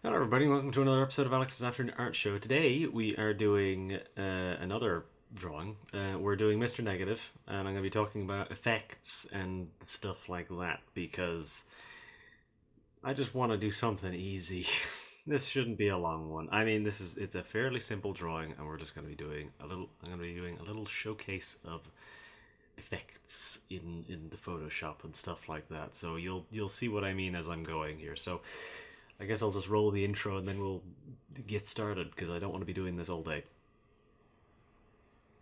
Hello, everybody. Welcome to another episode of Alex's Afternoon Art Show. Today we are doing another drawing. We're doing Mr. Negative, and I'm going to be talking about effects and stuff like that because I just want to do something easy. This shouldn't be a long one. I mean, it's a fairly simple drawing, and we're just going to be doing a little. I'm going to be doing a little showcase of effects in the Photoshop and stuff like that. So you'll see what I mean as I'm going here. So I guess I'll just roll the intro and then we'll get started because I don't want to be doing this all day.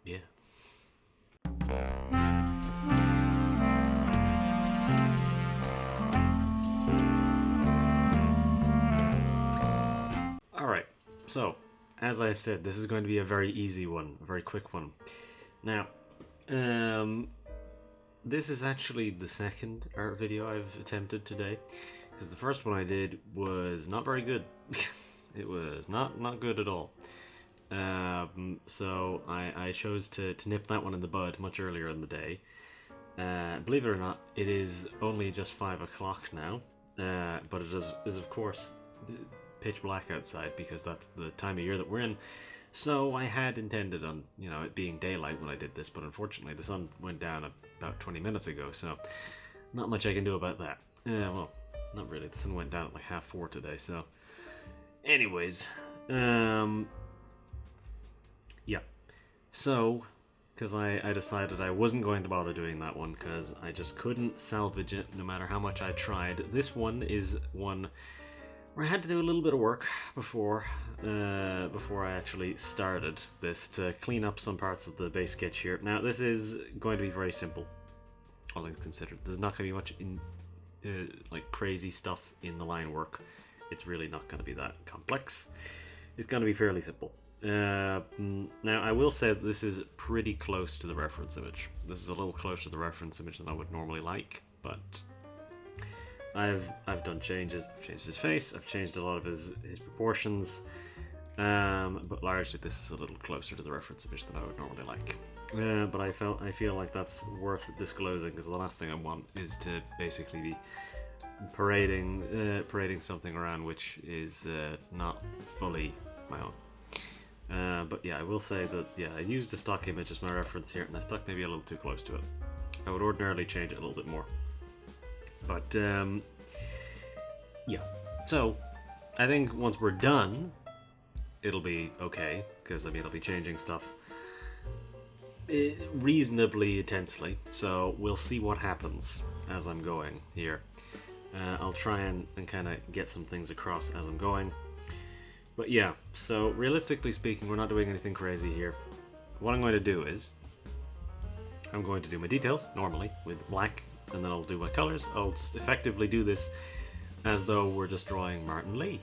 Yeah. Alright, so as I said, this is going to be a very easy one, a very quick one. Now, this is actually the second art video I've attempted today because the first one I did was not very good. It was not good at all. So I chose to nip that one in the bud much earlier in the day. Believe it or not, it is only just 5 o'clock now, but it is of course pitch black outside because that's the time of year that we're in. So I had intended on it being daylight when I did this, but unfortunately the sun went down about 20 minutes ago, so not much I can do about that. Well, not really. The sun went down at like 4:30 today, so anyways, yeah. So, because I decided I wasn't going to bother doing that one because I just couldn't salvage it no matter how much I tried. This one is one where I had to do a little bit of work before I actually started this to clean up some parts of the base sketch here. Now, this is going to be very simple, all things considered. There's not going to be much in like crazy stuff in the line work. It's really not going to be that complex. It's going to be fairly simple. Now, I will say that this is pretty close to the reference image. This is a little closer to the reference image than I would normally like, but I've done changes. I've changed his face. I've changed a lot of his proportions. But largely, this is a little closer to the reference image than I would normally like. But I feel like that's worth disclosing because the last thing I want is to basically be parading something around which is not fully my own. But yeah, I will say that I used a stock image as my reference here, and I stuck maybe a little too close to it. I would ordinarily change it a little bit more. But yeah, so I think once we're done, it'll be okay because I mean I'll be changing stuff reasonably intensely. So we'll see what happens as I'm going here. I'll try and kind of get some things across as I'm going. But yeah, so realistically speaking, we're not doing anything crazy here. What I'm going to do is I'm going to do my details normally with black, and then I'll do my colors. I'll just effectively do this as though we're just drawing Martin Lee.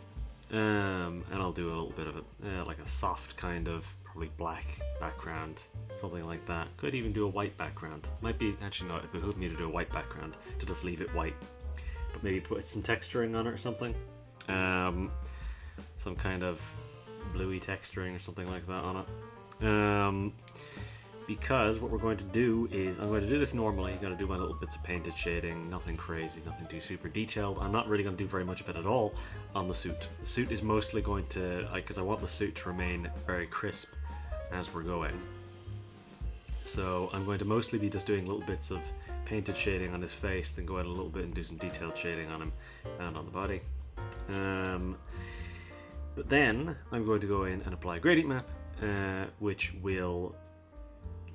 And I'll do a little bit of it, like a soft kind of probably black background, something like that. Could even do a white background. Might be, actually no, it behooved me to do a white background, to just leave it white. But maybe put some texturing on it or something. Some kind of bluey texturing or something like that on it. Because what we're going to do is, I'm going to do this normally, I'm going to do my little bits of painted shading, nothing crazy, nothing too super detailed. I'm not really going to do very much of it at all on the suit. The suit is mostly going to, because I want the suit to remain very crisp as we're going. So I'm going to mostly be just doing little bits of painted shading on his face, then go out a little bit and do some detailed shading on him and on the body. But then I'm going to go in and apply a gradient map, which will...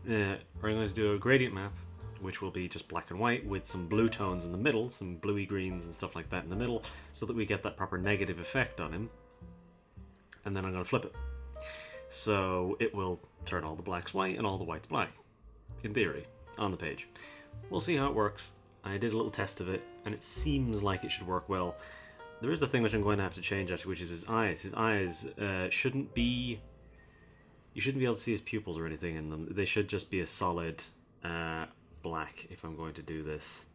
I'm going to do a gradient map, which will be just black and white with some blue tones in the middle, some bluey greens and stuff like that in the middle, so that we get that proper negative effect on him. And then I'm going to flip it. So it will turn all the blacks white and all the whites black, in theory, on the page. We'll see how it works. I did a little test of it, and it seems like it should work well. There is a thing which I'm going to have to change actually, which is his eyes. His eyes shouldn't be... You shouldn't be able to see his pupils or anything in them. They should just be a solid black if I'm going to do this.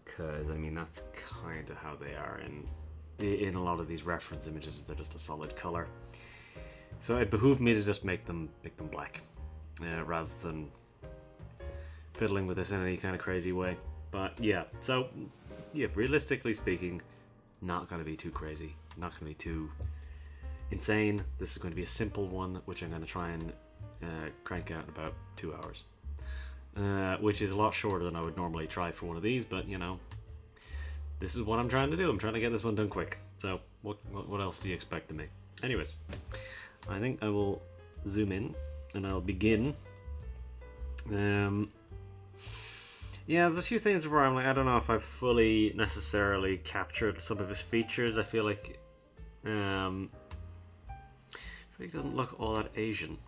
Because, I mean, that's kind of how they are in a lot of these reference images. They're just a solid color. So it behooved me to just make them black, rather than fiddling with this in any kind of crazy way. But yeah, so yeah, realistically speaking, Not going to be too crazy, not going to be too insane. This is going to be a simple one, which I'm going to try and crank out in about 2 hours. Which is a lot shorter than I would normally try for one of these, but you know, this is what I'm trying to do. I'm trying to get this one done quick. So what else do you expect of me? Anyways, I think I will zoom in and I'll begin. Yeah, there's a few things where I'm like, I don't know if I've fully necessarily captured some of his features. I feel like he doesn't look all that Asian,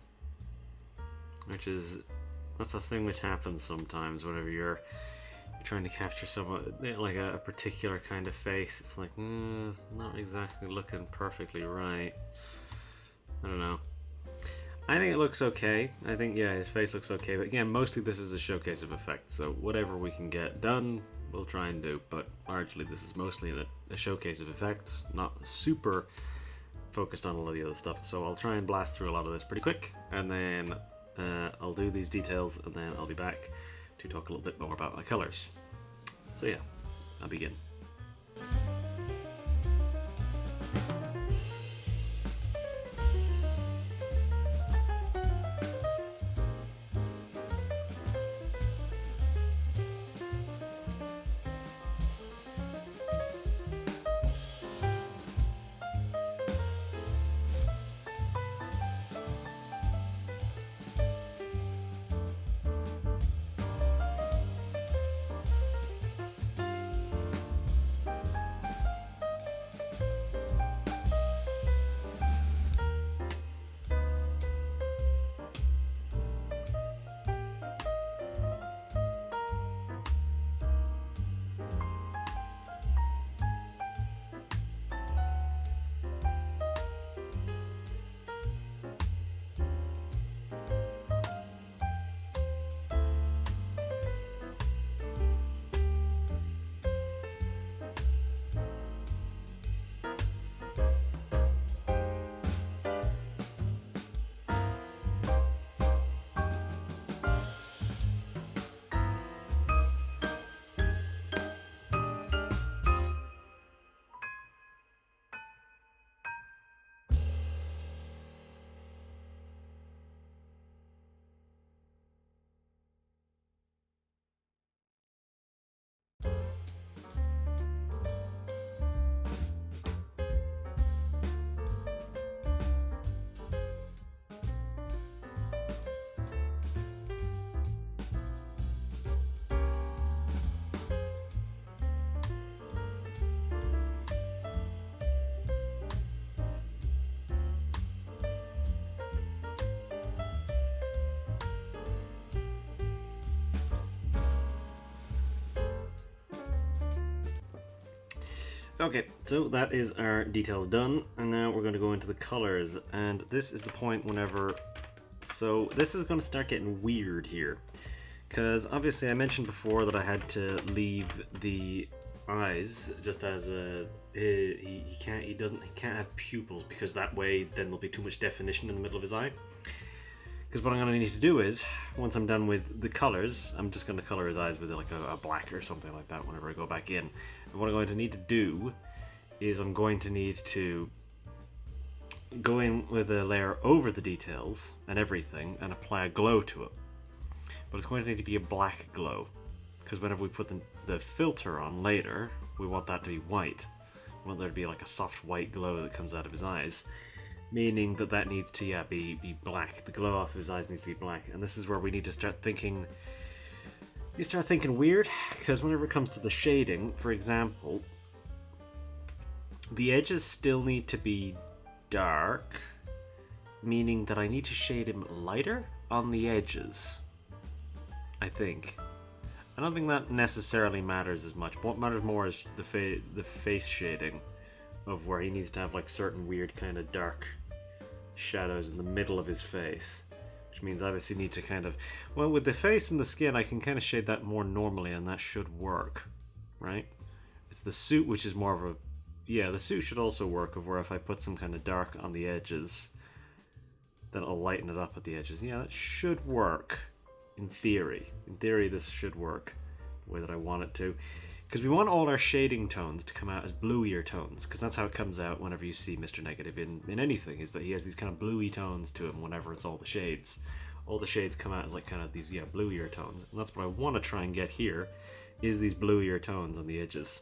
that's a thing which happens sometimes whenever you're trying to capture someone like a particular kind of face. It's like, it's not exactly looking perfectly right. I don't know. I think it looks okay. I think, yeah, his face looks okay. But again, mostly this is a showcase of effects. So whatever we can get done, we'll try and do. But largely this is mostly a showcase of effects, not super focused on a lot of the other stuff. So I'll try and blast through a lot of this pretty quick. And then I'll do these details, and then I'll be back to talk a little bit more about my colors. So yeah, I'll begin. Okay, so that is our details done, and now we're going to go into the colors, and this is the point whenever... So this is going to start getting weird here, because obviously I mentioned before that I had to leave the eyes just as a... He can't have pupils, because that way then there'll be too much definition in the middle of his eye. Because what I'm going to need to do is, once I'm done with the colors, I'm just going to color his eyes with like a black or something like that whenever I go back in. And what I'm going to need to do is I'm going to need to go in with a layer over the details and everything and apply a glow to it. But it's going to need to be a black glow, because whenever we put the filter on later, we want that to be white. We want there to be like a soft white glow that comes out of his eyes. Meaning that needs to, be black. The glow off of his eyes needs to be black. And this is where we need to start thinking... You start thinking weird, because whenever it comes to the shading, for example, the edges still need to be dark, meaning that I need to shade him lighter on the edges, I think. I don't think that necessarily matters as much. What matters more is the face shading, of where he needs to have like certain weird kind of dark shadows in the middle of his face, which means I obviously need to kind of, well, with the face and the skin I can kind of shade that more normally, and that should work, right? It's the suit which is more of a, the suit should also work, of where if I put some kind of dark on the edges, then it'll lighten it up at the edges. Yeah, that should work in theory. In theory this should work the way that I want it to. Because we want all our shading tones to come out as bluier tones, because that's how it comes out whenever you see Mr. Negative in anything, is that he has these kind of bluey tones to him whenever it's all the shades. All the shades come out as like kind of these, yeah, bluier tones. And that's what I want to try and get here, is these bluier tones on the edges.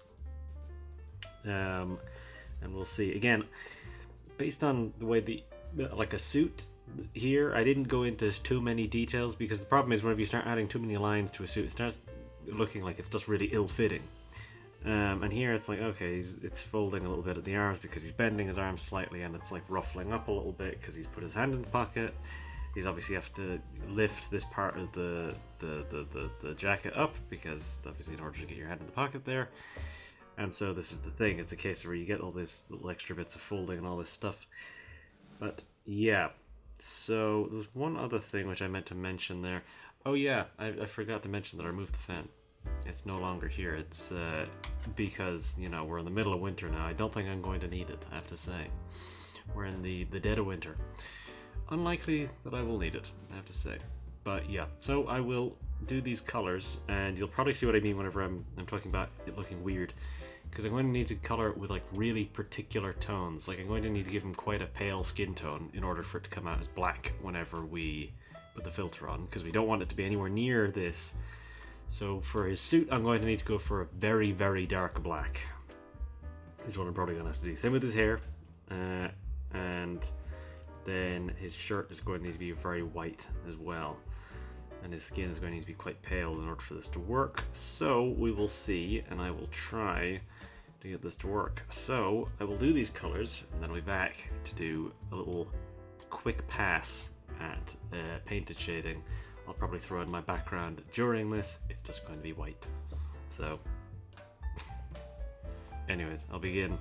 And we'll see. Again, based on the way like a suit here, I didn't go into too many details, because the problem is whenever you start adding too many lines to a suit, it starts looking like it's just really ill-fitting. And here it's like, okay, it's folding a little bit at the arms because he's bending his arms slightly, and it's like ruffling up a little bit because he's put his hand in the pocket. He's obviously have to lift this part of the jacket up, because obviously in order to get your hand in the pocket there. And so this is the thing, it's a case where you get all these little extra bits of folding and all this stuff. But yeah, so there was one other thing which I meant to mention there. Oh yeah, I forgot to mention that I removed the fan. It's no longer here. It's because, you know, we're in the middle of winter now. I don't think I'm going to need it, I have to say. We're in the dead of winter. Unlikely that I will need it, I have to say. But yeah, so I will do these colors, and you'll probably see what I mean whenever I'm talking about it looking weird. Because I'm going to need to color it with like really particular tones. Like I'm going to need to give him quite a pale skin tone in order for it to come out as black whenever we put the filter on, because we don't want it to be anywhere near this. So for his suit, I'm going to need to go for a very, very dark black. Is what I'm probably going to have to do. Same with his hair. And then his shirt is going to need to be very white as well. And his skin is going to need to be quite pale in order for this to work. So we will see, and I will try to get this to work. So I will do these colors, and then I'll be back to do a little quick pass at painted shading. I'll probably throw in my background during this. It's just going to be white. So, anyways, I'll begin.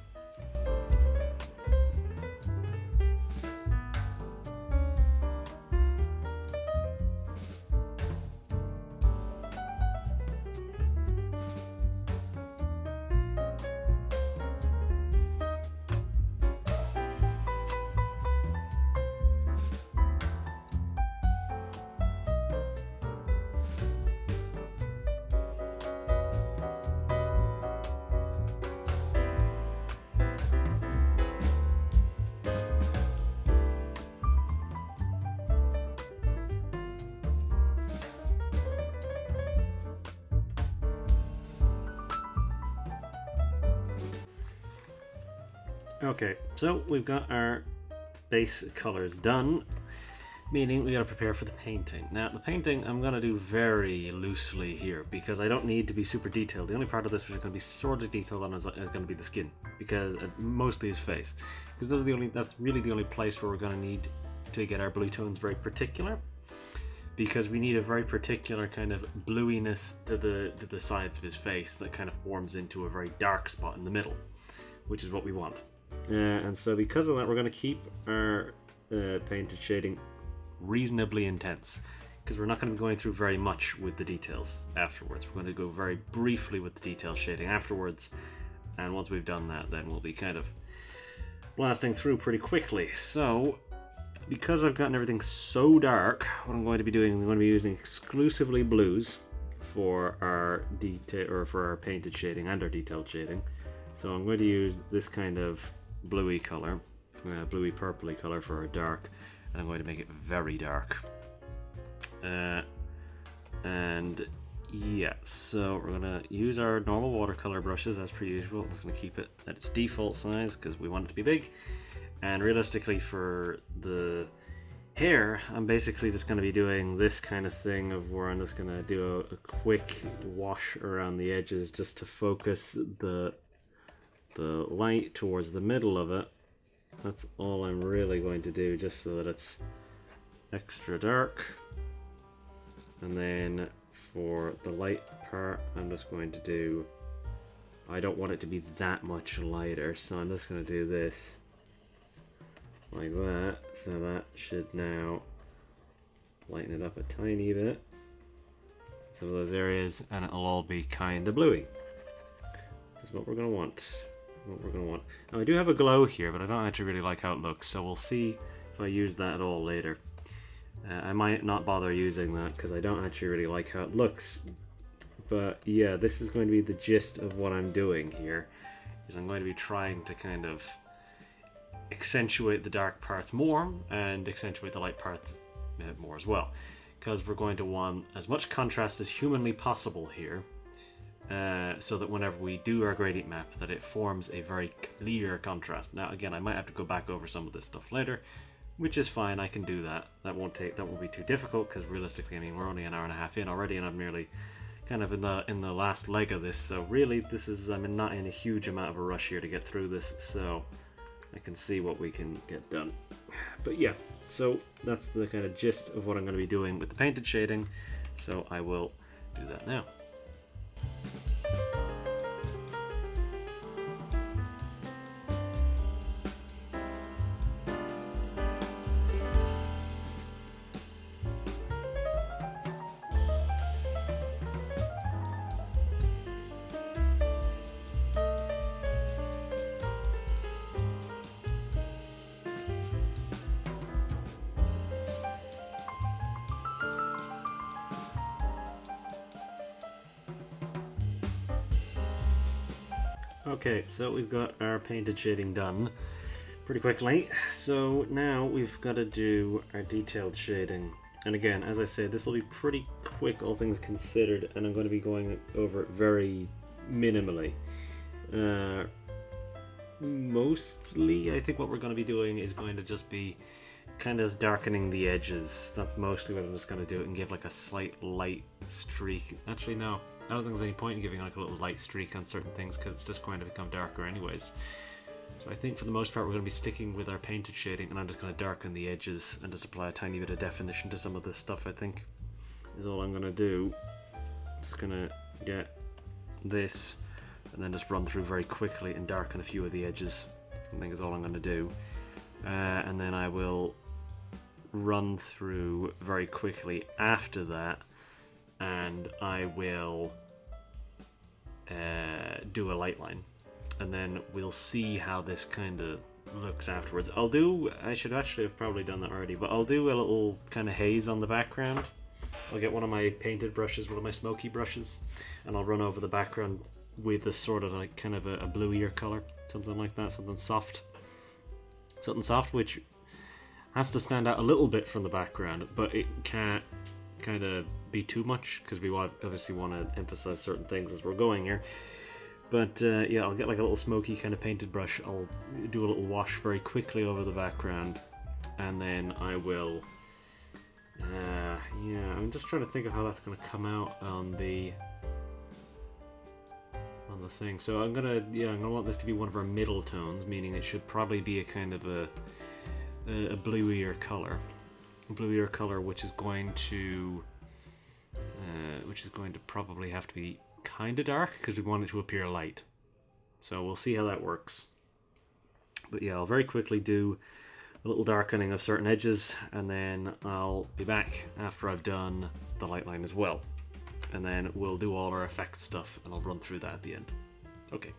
Okay, so we've got our base colors done, meaning we gotta prepare for the painting. Now, the painting I'm gonna do very loosely here, because I don't need to be super detailed. The only part of this which is gonna be sort of detailed on is gonna be the skin, because mostly his face, because that's really the only place where we're gonna need to get our blue tones very particular, because we need a very particular kind of bluiness to the sides of his face that kind of forms into a very dark spot in the middle, which is what we want. And so because of that, we're going to keep our painted shading reasonably intense, because we're not going to be going through very much with the details afterwards. We're going to go very briefly with the detail shading afterwards, and once we've done that, then we'll be kind of blasting through pretty quickly. So because I've gotten everything so dark, what I'm going to be doing, I'm going to be using exclusively blues for our detail, or for our painted shading and our detailed shading. So I'm going to use this kind of bluey color, bluey purpley color for our dark, and I'm going to make it very dark. And yeah, so we're gonna use our normal watercolor brushes as per usual. I'm just gonna keep it at its default size because we want it to be big. And realistically, for the hair, I'm basically just gonna be doing this kind of thing of where I'm just gonna do a quick wash around the edges just to focus the light towards the middle of it. That's all I'm really going to do, just so that it's extra dark. And then for the light part, I'm just going to do, I don't want it to be that much lighter, so I'm just going to do this like that. So that should now lighten it up a tiny bit, some of those areas, and it'll all be kind of bluey. That's what we're going to want. Now I do have a glow here, but I don't actually really like how it looks, so we'll see if I use that at all later. I might not bother using that because I don't actually really like how it looks. But yeah, this is going to be the gist of what I'm doing here. Is I'm going to be trying to kind of accentuate the dark parts more and accentuate the light parts more as well, because we're going to want as much contrast as humanly possible here, so that whenever we do our gradient map, that it forms a very clear contrast. Now again, I might have to go back over some of this stuff later, which is fine. I can do that. That won't be too difficult, because realistically, I mean, we're only an hour and a half in already, and I'm nearly kind of in the last leg of this. So really, I'm not in a huge amount of a rush here to get through this. So I can see what we can get done. But yeah, so that's the kind of gist of what I'm going to be doing with the painted shading. So I will do that now. Okay, so we've got our painted shading done pretty quickly. So now we've got to do our detailed shading. And again, as I said, this will be pretty quick, all things considered, and I'm going to be going over it very minimally. Mostly, I think what we're going to be doing is going to just be kind of darkening the edges. That's mostly what I'm just going to do, and give like a slight light streak. Actually, no. I don't think there's any point in giving like a little light streak on certain things, because it's just going to become darker anyways. So I think for the most part we're going to be sticking with our painted shading, and I'm just going to darken the edges and just apply a tiny bit of definition to some of this stuff, I think, is all I'm going to do. Just going to get this and then just run through very quickly and darken a few of the edges, I think is all I'm going to do. And then I will run through very quickly after that, and I will do a light line, and then we'll see how this kind of looks afterwards. I should actually have probably done that already, but I'll do a little kind of haze on the background. I'll get one of my painted brushes, one of my smoky brushes, and I'll run over the background with this sort of like kind of a bluier color, something like that, something soft, which has to stand out a little bit from the background, but it can't kind of be too much, because we obviously want to emphasize certain things as we're going here. But yeah, I'll get like a little smoky kind of painted brush. I'll do a little wash very quickly over the background, and then I will yeah, I'm just trying to think of how that's going to come out on the thing. So I'm gonna want this to be one of our middle tones, meaning it should probably be a kind of a bluier color, which is going to probably have to be kind of dark, because we want it to appear light. So we'll see how that works. But yeah, I'll very quickly do a little darkening of certain edges, and then I'll be back after I've done the light line as well. And then we'll do all our effects stuff, and I'll run through that at the end. Okay.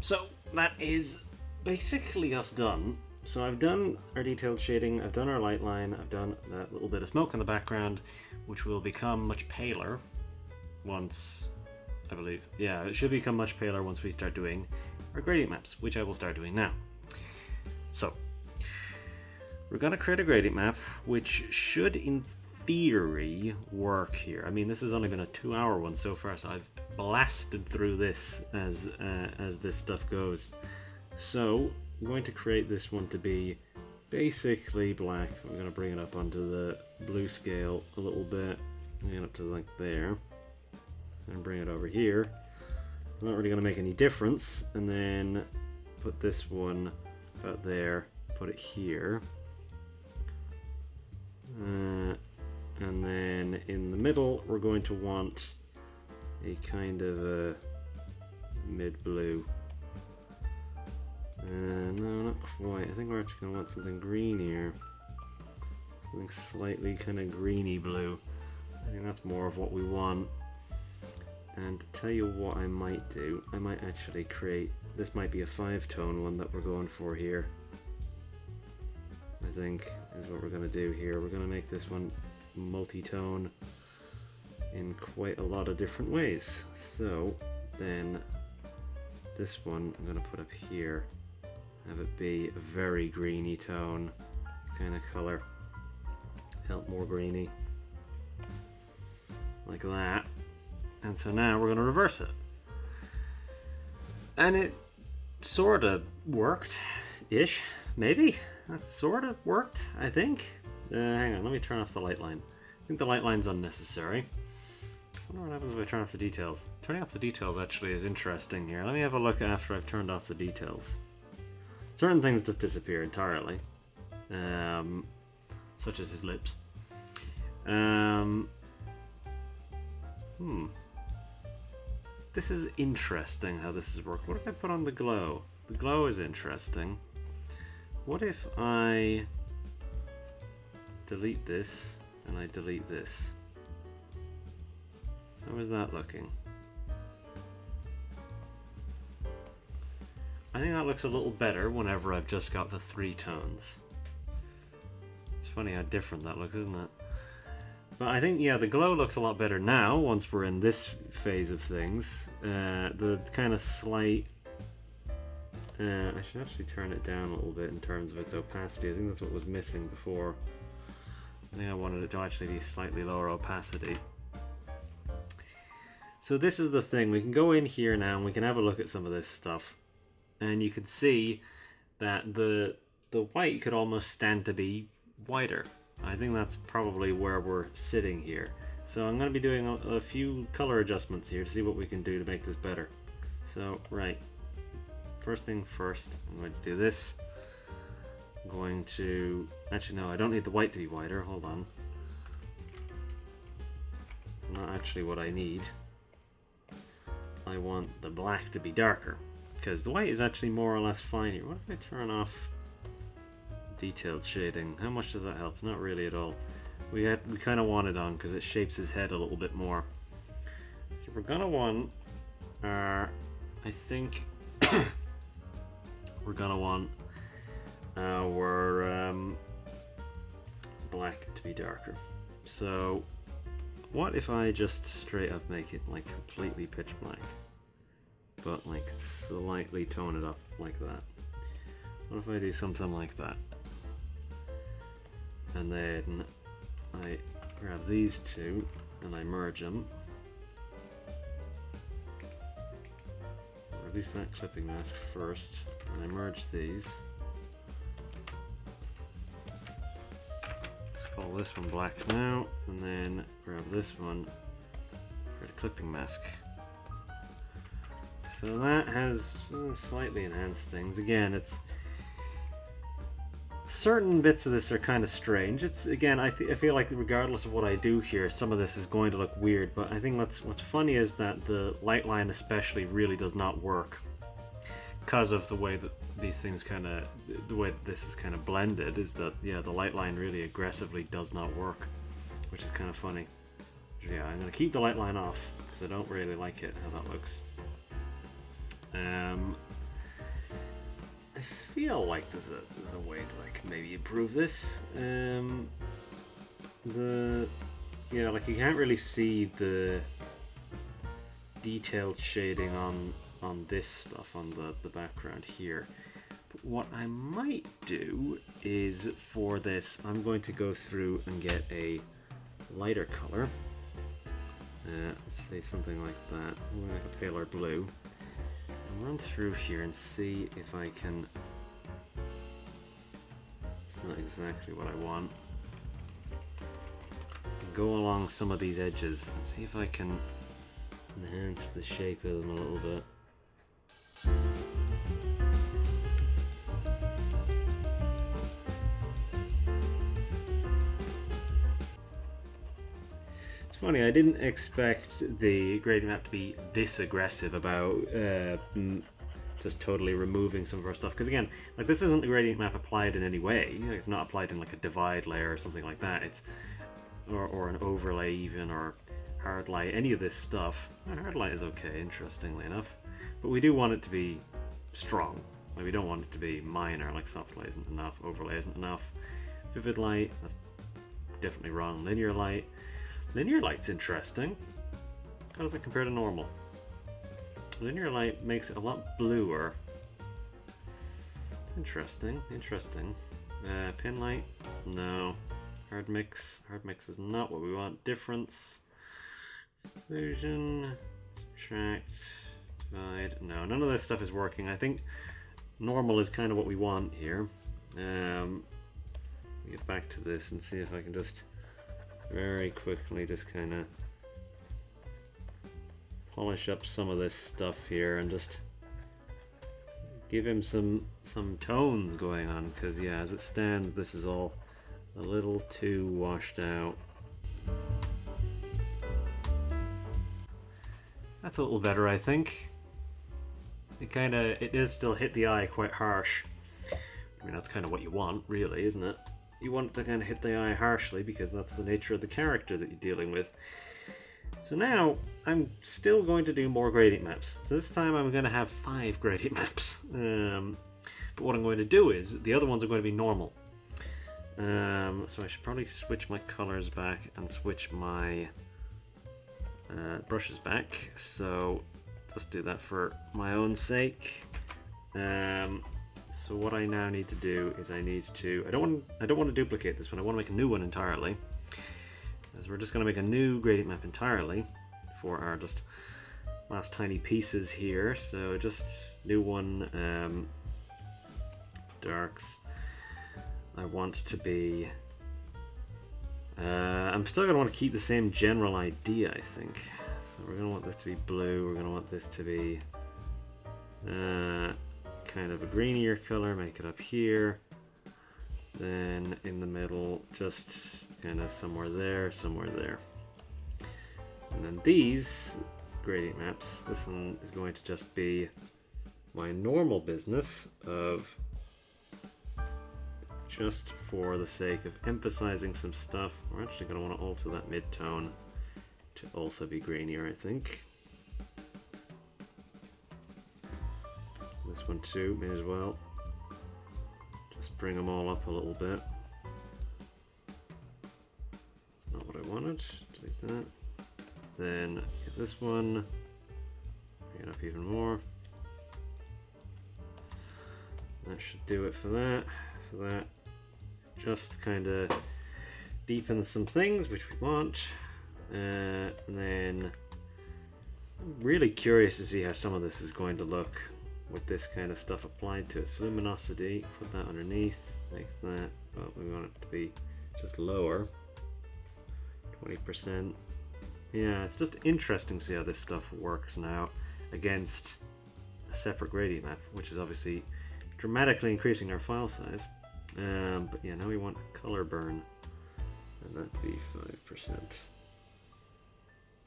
So that is basically us done. So I've done our detailed shading, I've done our light line, I've done that little bit of smoke in the background, which will become much paler once, I believe. Yeah, it should become much paler once we start doing our gradient maps, which I will start doing now. So, we're going to create a gradient map, which should, in theory, work here. I mean, this has only been a 2-hour one so far, so I've blasted through this as this stuff goes. So, I'm going to create this one to be basically black. I'm going to bring it up onto the blue scale a little bit, and up to like there, and bring it over here. I'm not really going to make any difference, and then put this one about there, put it here, and then in the middle we're going to want a kind of a mid-blue. No, not quite. I think we're actually going to want something green here. Something slightly kind of greeny blue. I think that's more of what we want. And to tell you what I might do, I might actually create, this might be a 5-tone one that we're going for here. I think is what we're going to do here. We're going to make this one multi-tone in quite a lot of different ways. So then this one I'm going to put up here, have it be a very greeny tone kind of color, help more greeny, like that. And so now we're going to reverse it. And it sort of worked-ish, maybe. That sort of worked, I think. Hang on, let me turn off the light line. I think the light line's unnecessary. I wonder what happens if I turn off the details. Turning off the details actually is interesting here. Let me have a look after I've turned off the details. Certain things just disappear entirely. Such as his lips. This is interesting how this has worked. What if I put on the glow? The glow is interesting. What if I delete this and I delete this? How is that looking? I think that looks a little better whenever I've just got the 3 tones. It's funny how different that looks, isn't it? But I think, yeah, the glow looks a lot better now once we're in this phase of things. The kind of slight... I should actually turn it down a little bit in terms of its opacity. I think that's what was missing before. I think I wanted it to actually be slightly lower opacity. So this is the thing. We can go in here now and we can have a look at some of this stuff. And you can see that the white could almost stand to be whiter. I think that's probably where we're sitting here. So I'm going to be doing a few color adjustments here to see what we can do to make this better. So, right. First thing first, I'm going to do this. I'm going to... Actually, no, I don't need the white to be whiter. Hold on. Not actually what I need. I want the black to be darker. Because the white is actually more or less fine here. What if I turn off detailed shading? How much does that help? Not really at all. We kind of want it on because it shapes his head a little bit more. So we're gonna want our, I think we're gonna want our black to be darker. So what if I just straight up make it like completely pitch black, but like slightly tone it up like that? What if I do something like that? And then I grab these two and I merge them. Or at least that clipping mask first. And I merge these. Let's call this one black now. And then grab this one for the clipping mask. So that has slightly enhanced things. Again, it's... certain bits of this are kind of strange. It's, again, I feel like regardless of what I do here, some of this is going to look weird, but I think what's funny is that the light line especially really does not work because of the way that these things kind of, the way that this is kind of blended, is that, yeah, the light line really aggressively does not work, which is kind of funny. Yeah, I'm going to keep the light line off because I don't really like it, how that looks. I feel like there's a way to like maybe improve this. Yeah, like you can't really see the detailed shading on this stuff on the background here. But what I might do is for this, I'm going to go through and get a lighter color. Let's say something like that, like a paler blue. Run through here and see if I can... It's not exactly what I want. Go along some of these edges and see if I can enhance the shape of them a little bit. Funny, I didn't expect the gradient map to be this aggressive about just totally removing some of our stuff. Because again, like this isn't a gradient map applied in any way. It's not applied in like a divide layer or something like that. It's or an overlay even, or hard light, any of this stuff. Hard light is okay, interestingly enough, but we do want it to be strong. Like we don't want it to be minor, like soft light isn't enough, overlay isn't enough. Vivid light, that's definitely wrong. Linear light. Linear light's interesting. How does that compare to normal? Linear light makes it a lot bluer. Interesting, interesting. Pin light? No. Hard mix. Hard mix is not what we want. Difference. Exclusion. Subtract. Divide. No, none of this stuff is working. I think normal is kind of what we want here. Get back to this and see if I can just very quickly just kind of polish up some of this stuff here and just give him some tones going on, because yeah, as it stands this is all a little too washed out. That's a little better, I think. It does still hit the eye quite harsh. I mean, that's kind of what you want, really, isn't it? You want it to kind of hit the eye harshly because that's the nature of the character that you're dealing with. So now I'm still going to do more gradient maps. So this time I'm going to have 5 gradient maps. But what I'm going to do is the other ones are going to be normal. So I should probably switch my colors back and switch my brushes back. So just do that for my own sake. So what I now need to do is I don't want to duplicate this one. I want to make a new one entirely. As we're just going to make a new gradient map entirely for our just last tiny pieces here. So just new one, darks. I want to be. I'm still going to want to keep the same general idea, I think. So we're going to want this to be blue. We're going to want this to be kind of a greenier color. Make it up here. Then in the middle, just kind of somewhere there, somewhere there. And then these gradient maps, this one is going to just be my normal business of, just for the sake of emphasizing some stuff, we're actually going to want to alter that mid-tone to also be greenier, I think. This one too, may as well. Just bring them all up a little bit. It's not what I wanted. Take that. Then get this one. Bring it up even more. That should do it for that. So that just kind of deepens some things which we want. And then I'm really curious to see how some of this is going to look with this kind of stuff applied to it. So luminosity, put that underneath, make that, well, we want it to be just lower, 20%. Yeah, it's just interesting to see how this stuff works now against a separate gradient map, which is obviously dramatically increasing our file size. But yeah, now we want a color burn, and that to be 5%.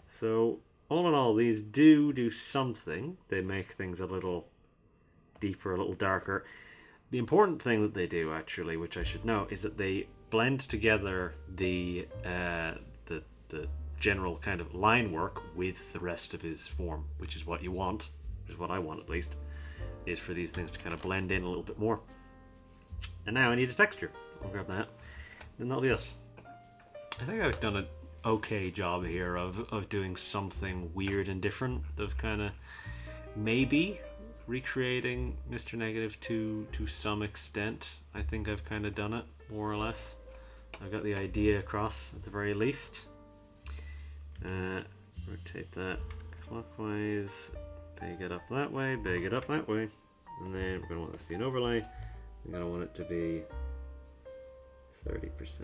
So all in all, these do something. They make things a little deeper, a little darker. The important thing that they do, actually, which I should know, is that they blend together the general kind of line work with the rest of his form, which is what you want, which is what I want at least, is for these things to kind of blend in a little bit more. And now I need a texture. I'll grab that. Then that'll be us. I think I've done an okay job here of doing something weird and different, of kind of maybe recreating Mr. Negative to some extent. I think I've kind of done it, more or less. I've got the idea across at the very least. Rotate that clockwise, big it up that way, big it up that way, and then we're going to want this to be an overlay. We're going to want it to be 30%.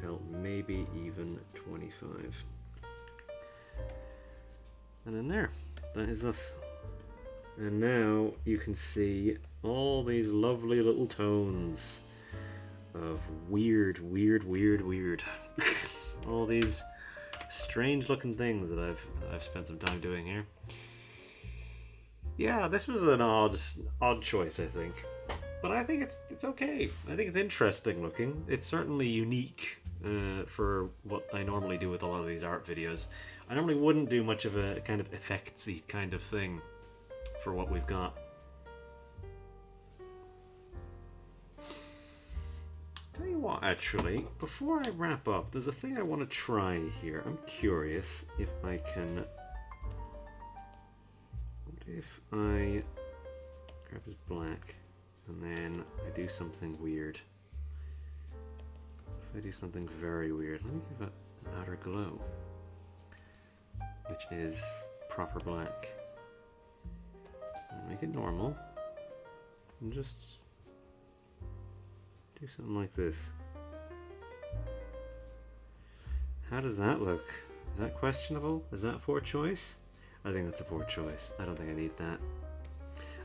Hell, maybe even 25. And then there, that is us. And now you can see all these lovely little tones of weird. All these strange looking things that I've spent some time doing here. Yeah, this was an odd choice, I think. But I think it's okay. I think it's interesting looking. It's certainly unique for what I normally do with a lot of these art videos. I normally wouldn't do much of a kind of effectsy kind of thing for what we've got. Tell you what, actually, before I wrap up, there's a thing I want to try here. I'm curious if I can. What if I grab his black and then I do something weird? If I do something very weird, let me give it an outer glow, which is proper black. Make it normal and just do something like this. How does that look? Is that questionable? Is that a poor choice? I think that's a poor choice. I don't think I need that.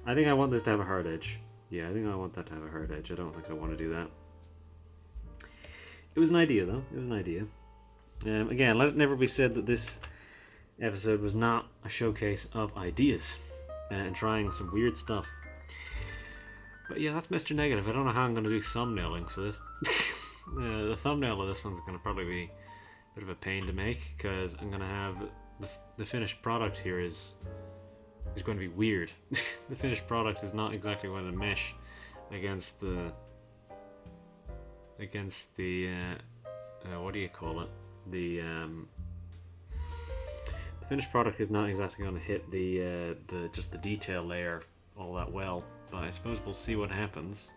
I think I want this to have a hard edge. Yeah, I think I want that to have a hard edge. I don't think I want to do that. It was an idea, though. It was an idea. Again, let it never be said that this episode was not a showcase of ideas and trying some weird stuff. But yeah, that's Mr. Negative. I don't know how I'm going to do thumbnailing for this. The thumbnail of this one's going to probably be a bit of a pain to make, because I'm going to have the finished product here is going to be weird. The finished product is not exactly going to mesh against the what do you call it? The finished product is not exactly going to hit the just the detail layer all that well, but I suppose we'll see what happens.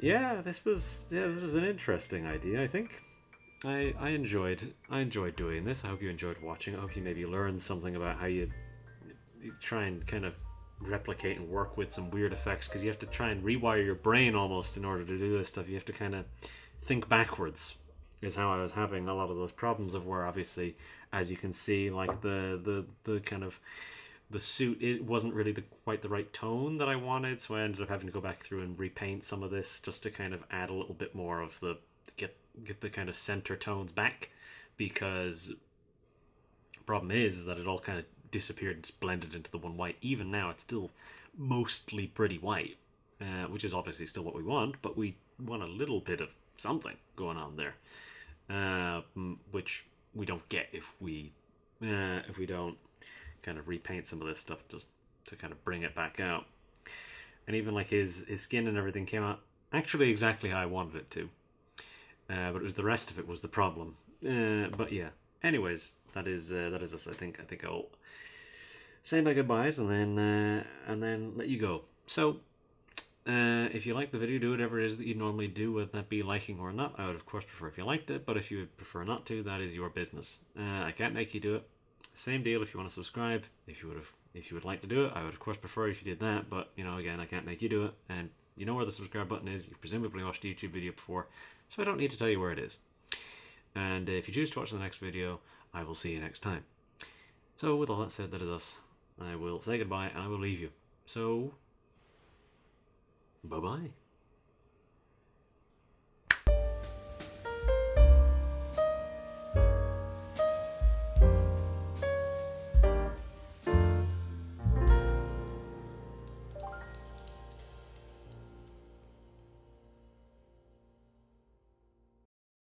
Yeah, this was an interesting idea. I think I enjoyed doing this. I hope you enjoyed watching. I hope you maybe learned something about how you try and kind of replicate and work with some weird effects, because you have to try and rewire your brain almost in order to do this stuff. You have to kind of think backwards, is how I was having a lot of those problems of where, obviously, as you can see, like the kind of the suit, it wasn't really quite the right tone that I wanted, so I ended up having to go back through and repaint some of this just to kind of add a little bit more of the get the kind of center tones back, because the problem is that it all kind of disappeared and blended into the one white. Even now it's still mostly pretty white, which is obviously still what we want, but we want a little bit of something going on there, which we don't get if we don't kind of repaint some of this stuff just to kind of bring it back out. And even like his skin and everything came out actually exactly how I wanted it to, but it was the rest of it was the problem. But yeah, anyways, that is us. I think I'll say my goodbyes and then let you go. So if you like the video, do whatever it is that you normally do, whether that be liking or not. I would of course prefer if you liked it, but if you would prefer not to, that is your business. I can't make you do it. Same deal if you want to subscribe. If you would like to do it, I would of course prefer if you did that, but again, I can't make you do it, and you know where the subscribe button is. You've presumably watched a YouTube video before, so I don't need to tell you where it is. And if you choose to watch the next video, I will see you next time. So with all that said, that is us. I will say goodbye and I will leave you. So bye bye.